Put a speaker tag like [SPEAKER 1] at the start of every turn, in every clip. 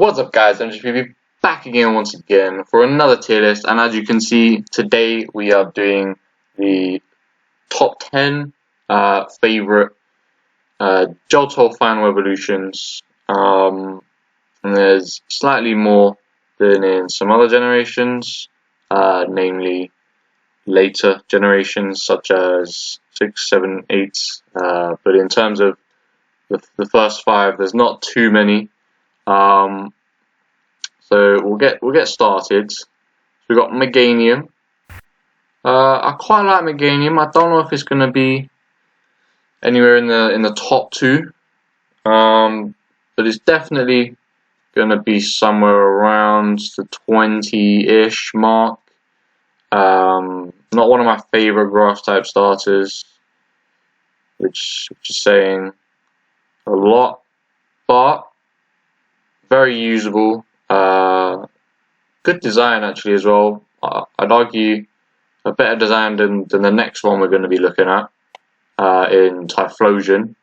[SPEAKER 1] What's up guys, I'm just back again once again for another tier list, and as you can see today we are doing the top 10 favorite Johto final evolutions, and there's slightly more than in some other generations, namely later generations such as 6, 7, 8, but in terms of the first 5 there's not too many. So we'll get started. We've got Meganium. I quite like Meganium. I don't know if it's gonna be anywhere in the top 2, but it's definitely gonna be somewhere around the 20-ish mark. Not one of my favorite grass type starters, which is saying a lot, but very usable. Good design actually as well. I'd argue a better design than the next one we're going to be looking at in Typhlosion.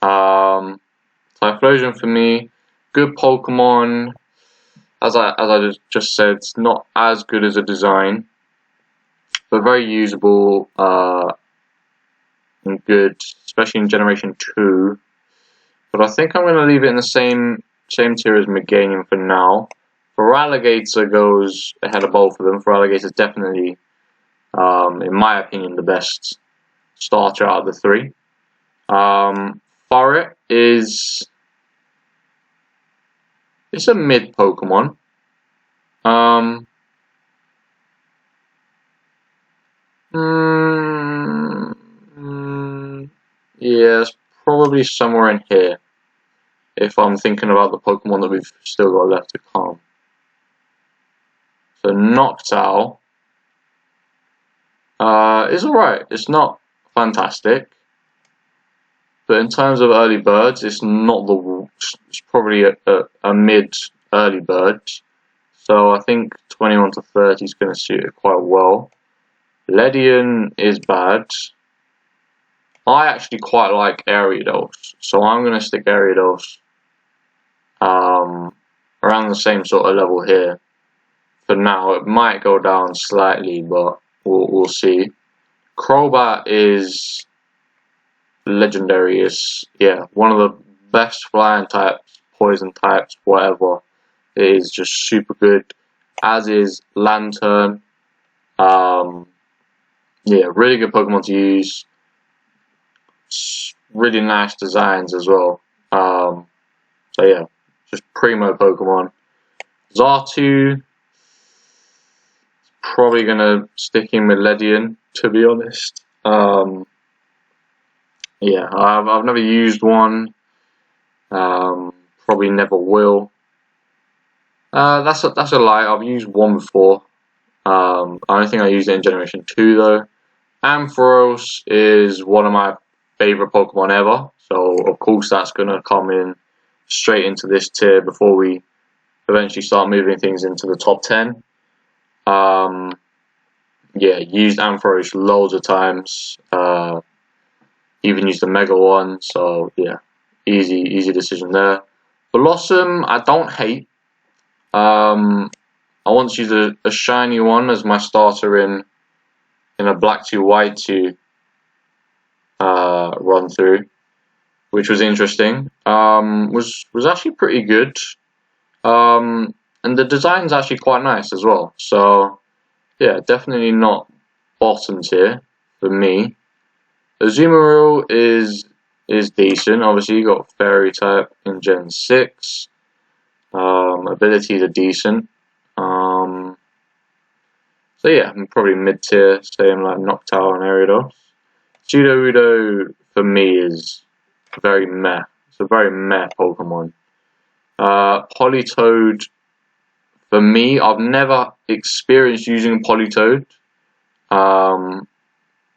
[SPEAKER 1] Typhlosion for me, good Pokemon. As I just said, it's not as good as a design, but very usable and good, especially in Generation 2. But I think I'm going to leave it in the same tier as Meganium for now. Feraligatr goes ahead of both of them. Feraligatr is definitely, in my opinion, the best starter out of the 3. Furret is a mid Pokemon. Yeah, it's probably somewhere in here, if I'm thinking about the Pokemon that we've still got left to come. So Noctowl is alright. It's not fantastic, but in terms of early birds, it's not it's probably a mid early bird. So I think 21 to 30 is going to suit it quite well. Ledian is bad. I actually quite like Ariados, so I'm going to stick Ariados around the same sort of level here. For now, it might go down slightly, but we'll see. Crobat is legendary. It's one of the best flying types, poison types, whatever. It is just super good. As is Lantern. Really good Pokemon to use. Really nice designs as well. So yeah, just primo Pokemon. Xatu. Probably gonna stick in with Ledian, to be honest. Yeah, I've never used one. Probably never will. That's a lie. I've used one before. I don't think I used it in Generation 2 though. Ampharos is one of my favorite Pokemon ever, so of course that's gonna come in straight into this tier before we eventually start moving things into the top 10. Yeah, used Ampharos loads of times. Even used the Mega one, so yeah, easy decision there. Blossom, I don't hate. I once used a shiny one as my starter in a Black 2 White 2 run through, which was interesting. Was actually pretty good. And the design's actually quite nice as well. So yeah, definitely not bottom tier for me. Azumarill is decent. Obviously, you got Fairy type in Gen 6. Abilities are decent. So yeah, I'm probably mid tier, same like Noctowl and Ariados. Sudowoodo for me is very meh. It's a very meh Pokemon. Politoed, for me, I've never experienced using Politoed.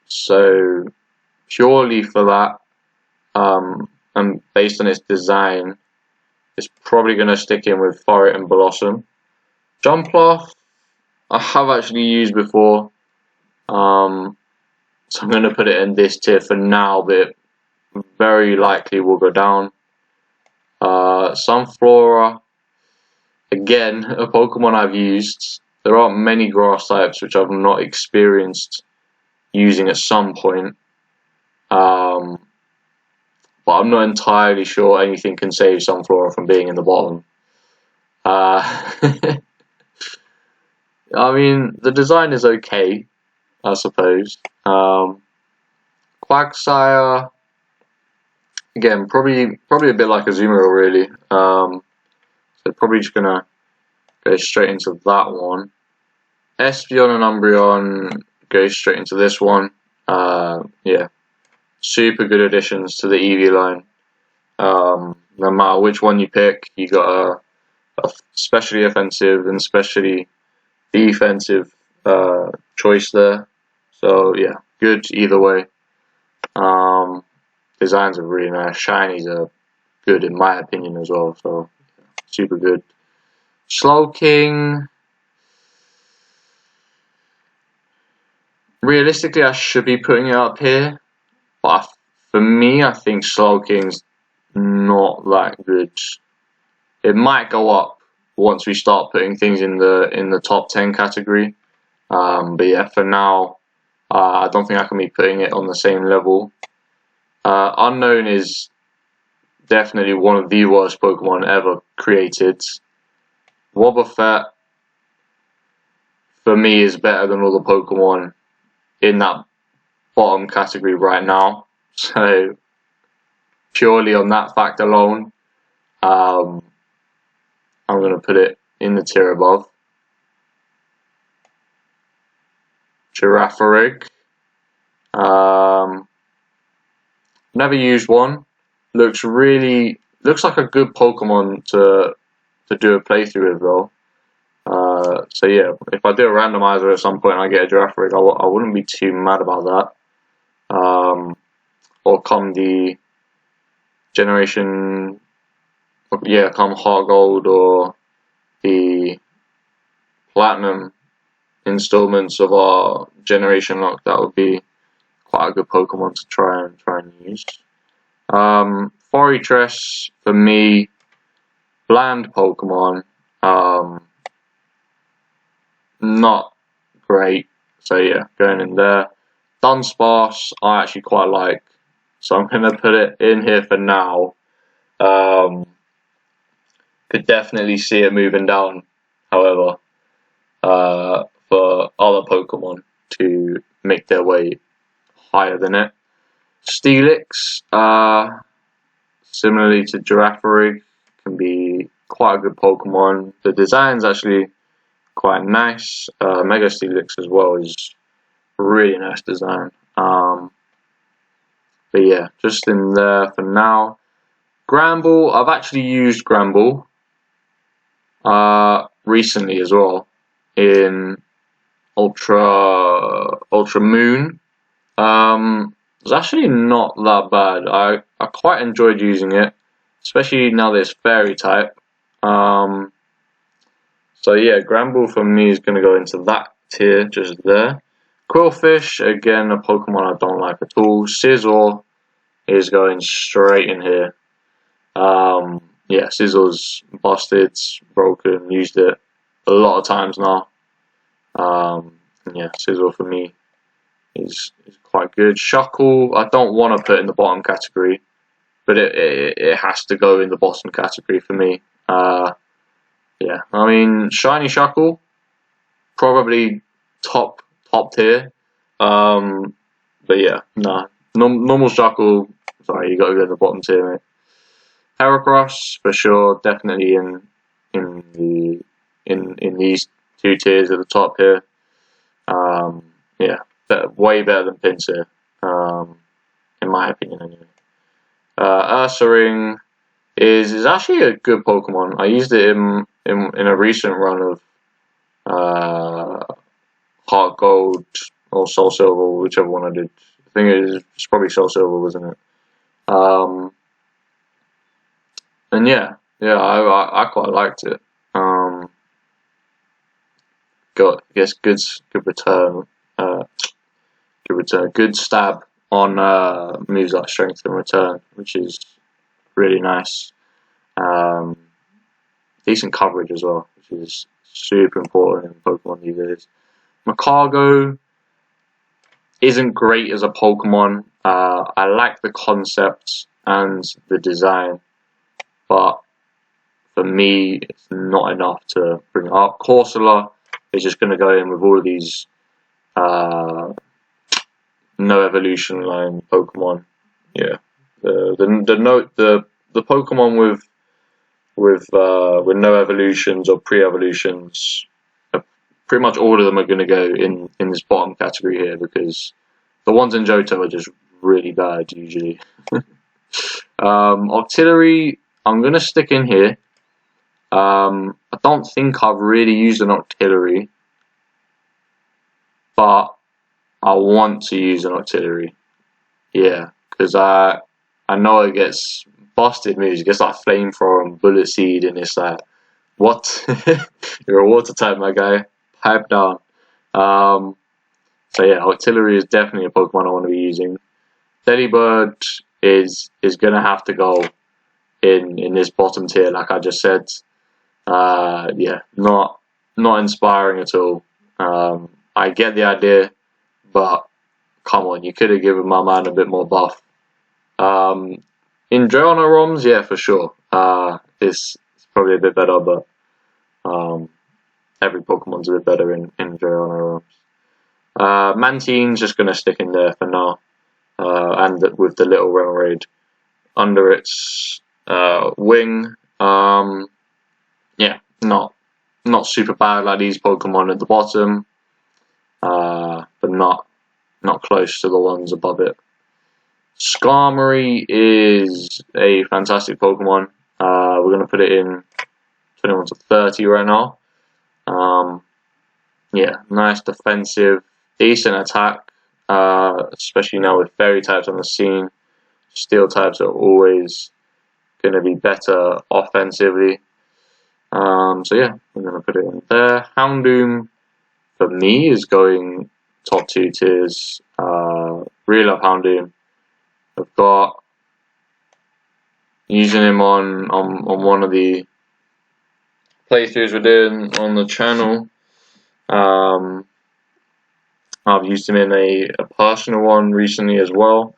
[SPEAKER 1] So purely for that, and based on its design, it's probably going to stick in with Furret and Blossom. Jumpluff, I have actually used before, so I'm going to put it in this tier for now, but it very likely will go down. Sunflora, Again, a Pokemon I've used. There aren't many grass types which I've not experienced using at some point. But I'm not entirely sure anything can save Sunflora from being in the bottom. I mean, the design is okay, I suppose. Quagsire, again, probably a bit like Azumarill, really. So probably just gonna go straight into that one. Espeon and Umbreon go straight into this one. Yeah, super good additions to the Eevee line. No matter which one you pick, you got a specially offensive and specially defensive choice there. So yeah, good either way. Designs are really nice. Shinies are good in my opinion as well. So super good. Slowking. Realistically, I should be putting it up here, but for me, I think Slowking's not that good. It might go up once we start putting things in the top 10 category. But yeah, for now, I don't think I can be putting it on the same level. Unknown is definitely one of the worst Pokemon ever created. Wobbuffet, for me, is better than all the Pokemon in that bottom category right now. So purely on that fact alone, I'm going to put it in the tier above. Girafarig. Never used one. Looks like a good Pokemon to do a playthrough with though. So yeah, if I do a randomizer at some point and I get a Girafarig, I wouldn't be too mad about that. Or come the generation, yeah, come Heart Gold or the Platinum installments of our generation lock, that would be quite a good Pokemon to try and use. Forretress, for me, bland Pokemon, not great. So yeah, going in there. Dunsparce, I actually quite like, so I'm going to put it in here for now. Could definitely see it moving down, however, for other Pokemon to make their way higher than it. Steelix, similarly to Girafarig, can be quite a good Pokemon. The design's actually quite nice. Mega Steelix as well is a really nice design. But yeah, just in there for now. Granbull, I've actually used Granbull recently as well in Ultra Moon. It's actually not that bad. I quite enjoyed using it, especially now that it's fairy type. So yeah, Granbull for me is going to go into that tier just there. Quillfish, again, a Pokemon I don't like at all. Scizor is going straight in here. Yeah, Scizzor's busted, broken, used it a lot of times now. Yeah, Scizor for me is quite good. Shuckle, I don't want to put in the bottom category, but it has to go in the bottom category for me. Yeah, I mean, Shiny Shuckle, probably top tier. But yeah, nah, normal Shuckle, sorry, you got to go to the bottom tier, mate. Heracross, for sure, definitely in these two tiers at the top here. Yeah, way better than Pinsir, in my opinion anyway. Ursaring is actually a good Pokemon. I used it in a recent run of Heart Gold or Soul Silver, whichever one I did. I think it's probably Soul Silver, wasn't it? And yeah, I quite liked it. Got, I guess, good return, good stab on moves like Strength and Return, which is really nice. decent coverage as well, which is super important in Pokemon these days. Macargo isn't great as a Pokemon. I like the concept and the design, but for me, it's not enough to bring it up. Corsola is just going to go in with all of these no evolution line Pokemon. Yeah, the Pokemon with no evolutions or pre-evolutions, pretty much all of them are going to go in this bottom category here, because the ones in Johto are just really bad usually. Octillery, I'm going to stick in here. I don't think I've really used an Octillery, but I want to use an Octillery. Yeah, because I know it gets busted moves. It gets like Flamethrower and Bullet Seed, and it's like, what? You're a water type, my guy. Pipe down. So yeah, Octillery is definitely a Pokemon I want to be using. Delibird is gonna have to go in this bottom tier, like I just said. Yeah, not inspiring at all. I get the idea, but come on, you could have given my man a bit more buff. In Drona ROMs, yeah, for sure. It's probably a bit better, but every Pokemon's a bit better in Drona ROMs. Mantine's just gonna stick in there for now, and with the little Remoraid under its wing. Yeah, not super bad like these Pokemon at the bottom, but not close to the ones above it. Skarmory is a fantastic Pokemon. We're going to put it in 21 to 30 right now. Yeah, nice defensive, decent attack, especially now with fairy types on the scene. Steel types are always going to be better offensively. So yeah, I'm going to put it in there. Houndoom, for me, is going top 2 tiers. Really love Houndoom. I've got using him on one of the playthroughs we're doing on the channel. I've used him in a personal one recently as well.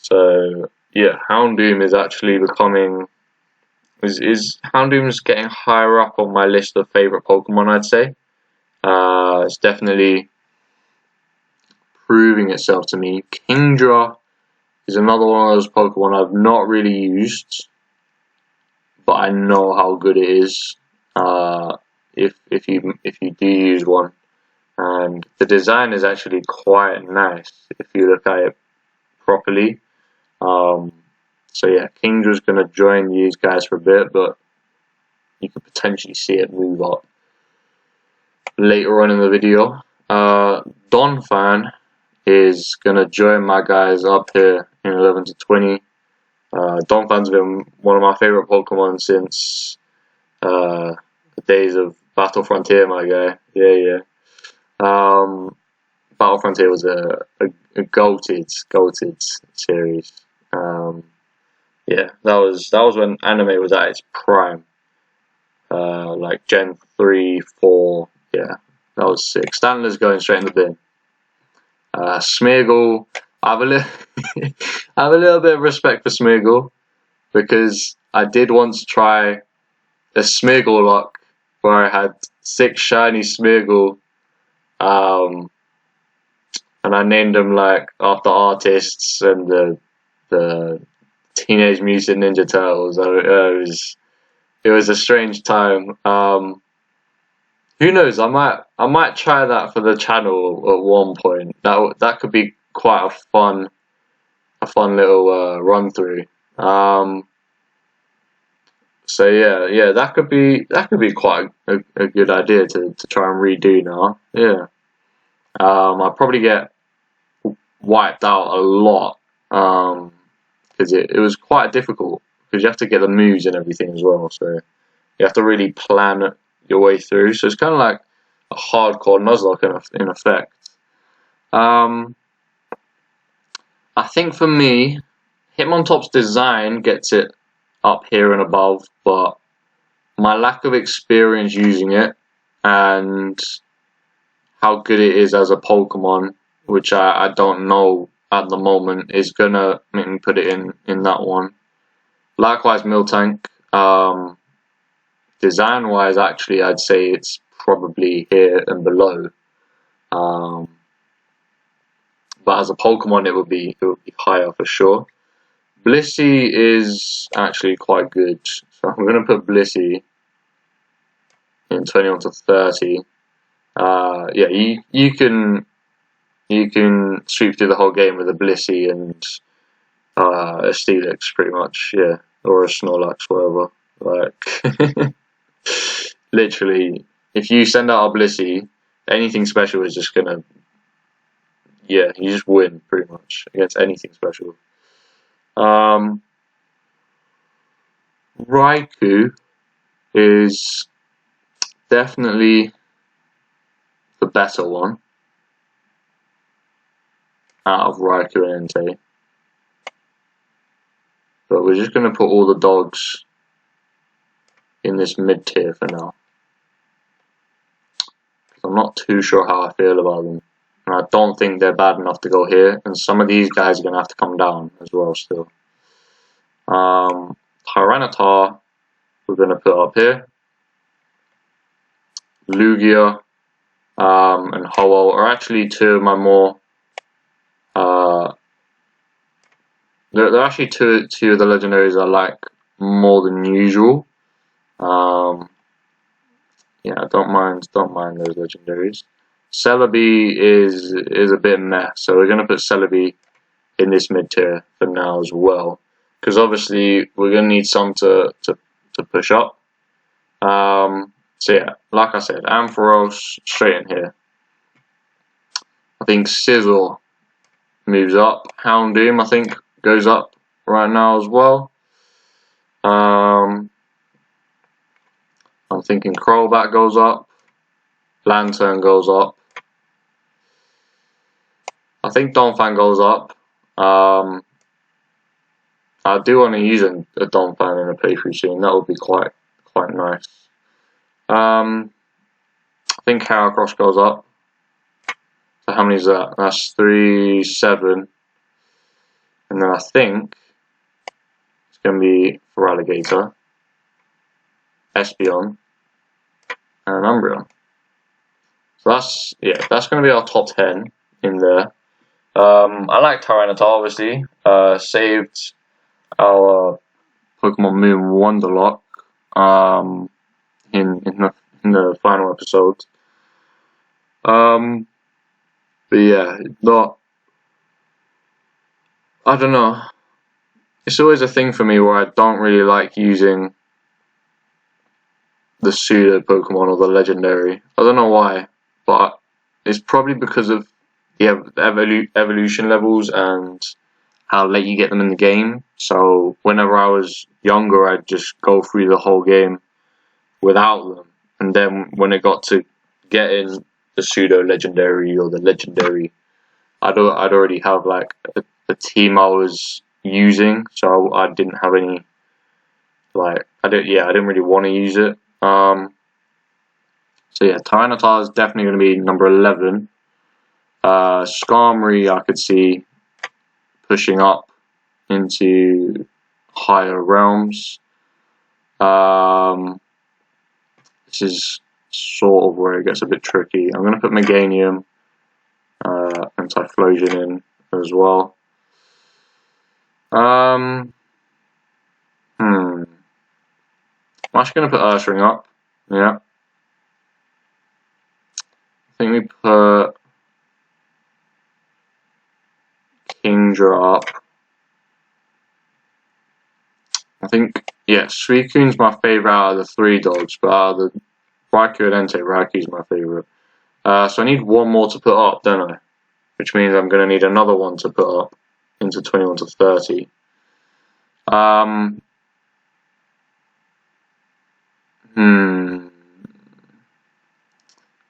[SPEAKER 1] So yeah, Houndoom is actually becoming Houndoom's getting higher up on my list of favorite Pokemon, I'd say. It's definitely proving itself to me. Kingdra is another one of those Pokemon I've not really used, but I know how good it is. If you do use one, and the design is actually quite nice if you look at it properly. So yeah, Kingdra's going to join these guys for a bit, but you could potentially see it move up later on in the video. Donphan is going to join my guys up here in 11 to 20. Donphan's been one of my favorite Pokemon since the days of Battle Frontier, my guy. Yeah. Battle Frontier was a goated series. Yeah, that was when anime was at its prime. Like Gen 3, 4, yeah, that was sick. Stantler's going straight in the bin. Smeargle, I have a little bit of respect for Smeargle, because I did once try a Smeargle lock where I had 6 shiny Smeargle, and I named them like after artists and the Teenage Mutant Ninja Turtles. It was a strange time. Who knows? I might try that for the channel at one point. That could be quite a fun little run through. So yeah, that could be quite a good idea to try and redo now. Yeah. I'll probably get wiped out a lot, because it was quite difficult, because you have to get the moves and everything as well, so you have to really plan your way through. So it's kind of like a hardcore Nuzlocke in effect. I think for me, Hitmontop's design gets it up here and above, but my lack of experience using it and how good it is as a Pokemon, which I don't know at the moment, is gonna make me put it in that one. Likewise, Miltank. Design wise, actually, I'd say it's probably here and below. But as a Pokemon, it would be higher for sure. Blissey is actually quite good, so I'm gonna put Blissey in 21 to 30. Yeah, you can sweep through the whole game with a Blissey and a Steelix, pretty much, yeah, or a Snorlax, whatever. Like, literally, if you send out a Blissey, anything special is just gonna, yeah, you just win pretty much against anything special. Raikou is definitely the better one out of Raikou and Entei. But we're just going to put all the dogs in this mid tier for now. I'm not too sure how I feel about them. And I don't think they're bad enough to go here. And some of these guys are going to have to come down as well still. Tyranitar, we're going to put up here. Lugia and Ho-Oh are actually two of my more... they're actually two of the legendaries I like more than usual. Yeah, I don't mind those legendaries. Celebi is a bit meh, so we're going to put Celebi in this mid tier for now as well, because obviously we're going to need some to push up. So yeah, like I said, Ampharos straight in here. I think Sizzle moves up. Houndoom, I think, goes up right now as well. I'm thinking Crobat goes up. Lantern goes up. I think Donphan goes up. I do want to use a Donphan in a playthrough soon. That would be quite nice. I think Heracross goes up. So how many is that? That's 3, 7. And then I think it's going to be Feraligatr, Espeon, and Umbreon. So that's going to be our top 10 in there. I like Tyranitar, obviously. Saved our Pokemon Moon Wonderlock in the final episode. But yeah, I don't know. It's always a thing for me where I don't really like using the pseudo Pokemon or the legendary. I don't know why, but it's probably because of the evolution levels and how late you get them in the game. So whenever I was younger, I'd just go through the whole game without them, and then when it got to getting the pseudo legendary or the legendary, I'd already have like a team I was using, so I didn't have any, like, I didn't really want to use it. So yeah, Tyranitar is definitely going to be number 11. Skarmory I could see pushing up into higher realms. This is sort of where it gets a bit tricky. I'm going to put Meganium and Typhlosion in as well. I'm actually going to put Ursaring up. Yeah. I think we put Kingdra up. I think, yeah, Suicune's my favourite out of the 3 dogs, but out of the Raikou and Entei, Raikou's my favourite. So I need one more to put up, don't I? Which means I'm going to need another one to put up into 21 to 30.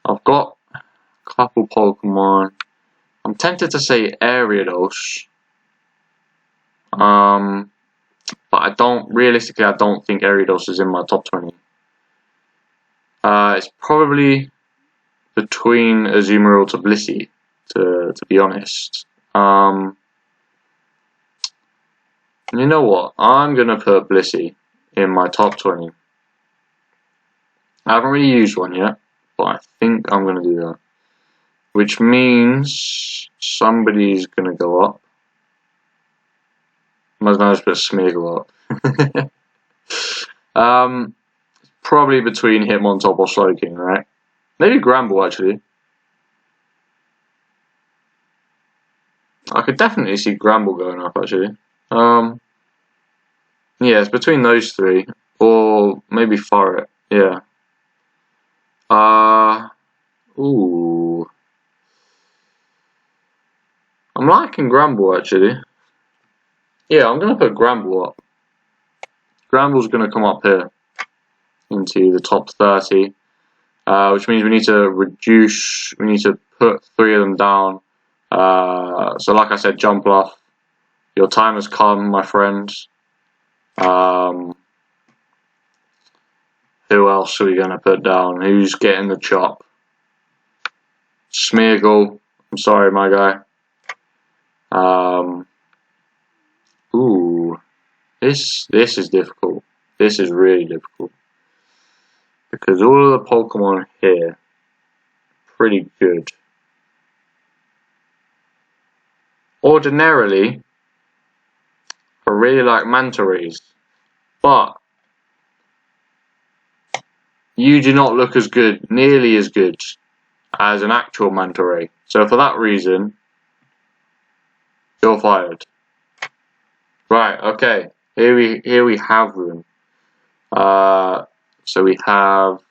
[SPEAKER 1] I've got a couple Pokemon. I'm tempted to say Ariados. But realistically, I don't think Ariados is in my top 20. It's probably between Azumarill to Blissey, to be honest. You know what? I'm gonna put Blissey in my top 20. I haven't really used one yet, but I think I'm gonna do that. Which means somebody's gonna go up. Might as well just put Smeargle up. Probably between Hitmontop or Slowking, right? Maybe Gramble, actually. I could definitely see Gramble going up, actually. Yeah, it's between those three. Or maybe Farret, yeah. Ooh. I'm liking Gramble, actually. Yeah, I'm going to put Gramble up. Gramble's going to come up here into the top 30. Which means we need to put 3 of them down. So like I said, Jumpluff, your time has come, my friends. Who else are we going to put down? Who's getting the chop? Smeargle, I'm sorry, my guy. Ooh, this is difficult. This is really difficult. Because all of the Pokemon here are pretty good. Ordinarily, I really like Manta Rays, but you do not look as good, nearly as good, as an actual Manta Ray. So for that reason, you're fired. Right, okay. Here we have them. So we have,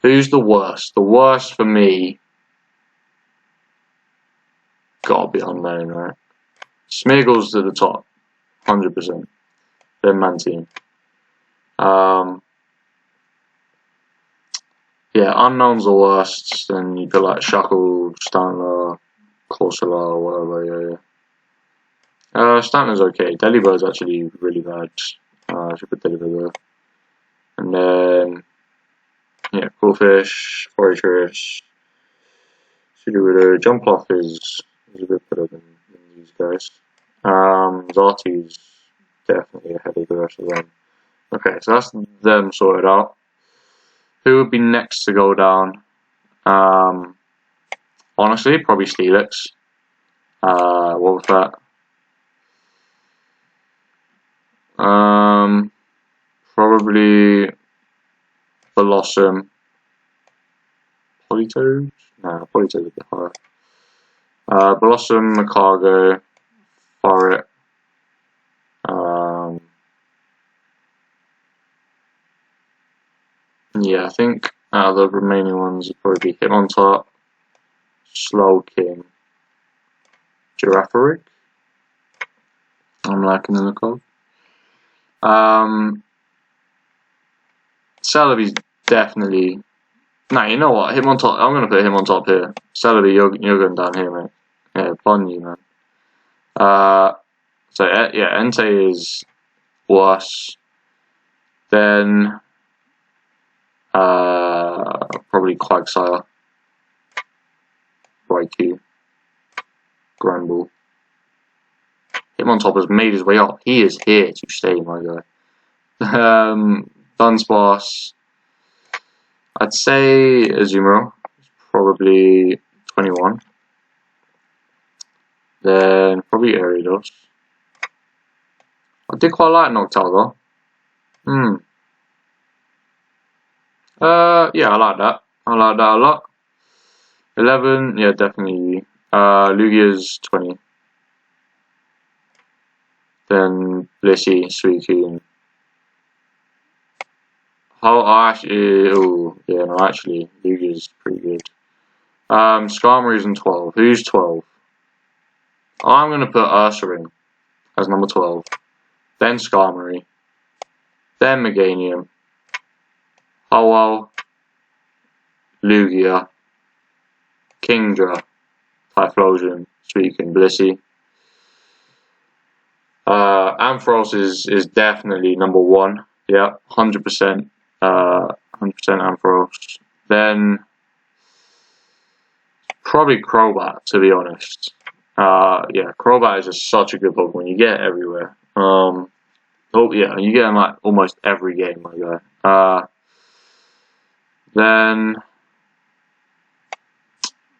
[SPEAKER 1] who's the worst? The worst for me, gotta be unknown, right? Smeargle's to the top, 100%. Then Mantine. Yeah, unknown's the worst. Then you put like Shuckle, Stantler, Corsola, or whatever. Yeah. Stantler's okay. Deliver's actually really bad. I should put Deliver there. And then, yeah, Coolfish, Fortress, Sudowoodo, Jumpluff is a bit better than these guys. Zarty's definitely ahead of the rest of them. Okay, so that's them sorted out. Who would be next to go down? Honestly, probably Steelix. What was that? Probably Blossom. Politoed? No, Politoed a bit higher. Blossom, Macargo, Farret. Yeah, I think out of the remaining ones would probably be Hitmontop, Slowking, Girafarig. I'm liking the look of. Celebi's definitely. Nah, you know what? Hitmontop. I'm gonna put him on top here. Celebi, you're going down here, mate. Yeah, upon you, man. So yeah, Entei is worse. Then probably Quagsire, Raikou, Granbull. Hitmontop has made his way up. He is here to stay, my guy. Dunsparce. I'd say Azumarill is probably 21. Then probably Ariados. I did quite like Noctowl though. Yeah, I like that. I like that a lot. 11, yeah, definitely. Lugia's 20. Then Blissey, Suicune. Actually, Lugia's pretty good. Skarmory's in 12. Who's 12? I'm gonna put Ursaring as number 12. Then Skarmory. Then Meganium. Howell. Lugia. Kingdra. Typhlosion. Suicune, Blissey. Ampharos is definitely number 1. Yeah, 100%. 100% Ampharos. Then probably Crobat, to be honest. Yeah, Crobat is just such a good Pokemon. You get it everywhere. Oh yeah, you get him like almost every game, my guy. Then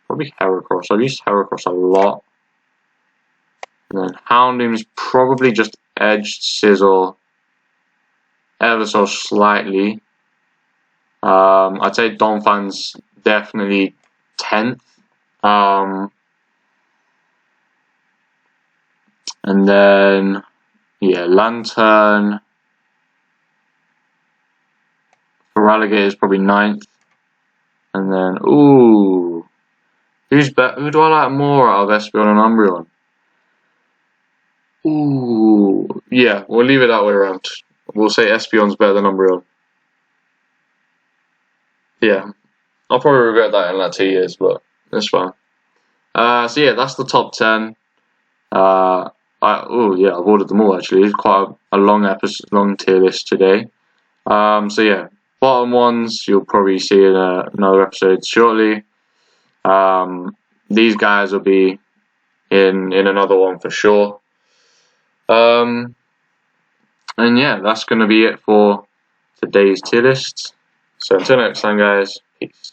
[SPEAKER 1] probably Heracross. I've used Heracross a lot. And then Houndoom's probably just edged Sizzle ever so slightly. I'd say Donphan's definitely 10th. And then, yeah, Lantern. Feraligatr is probably 9th. And then, ooh. Who do I like more out of Espeon and Umbreon? Ooh. Yeah, we'll leave it that way around. We'll say Espeon's better than Umbreon. Yeah. I'll probably regret that in like 2 years, but that's fine. So yeah, that's the top 10. I've ordered them all actually. It's quite a long tier list today. So yeah, bottom ones you'll probably see in another episode shortly. These guys will be in another one for sure. And yeah, that's going to be it for today's tier list. So until next time, guys, peace.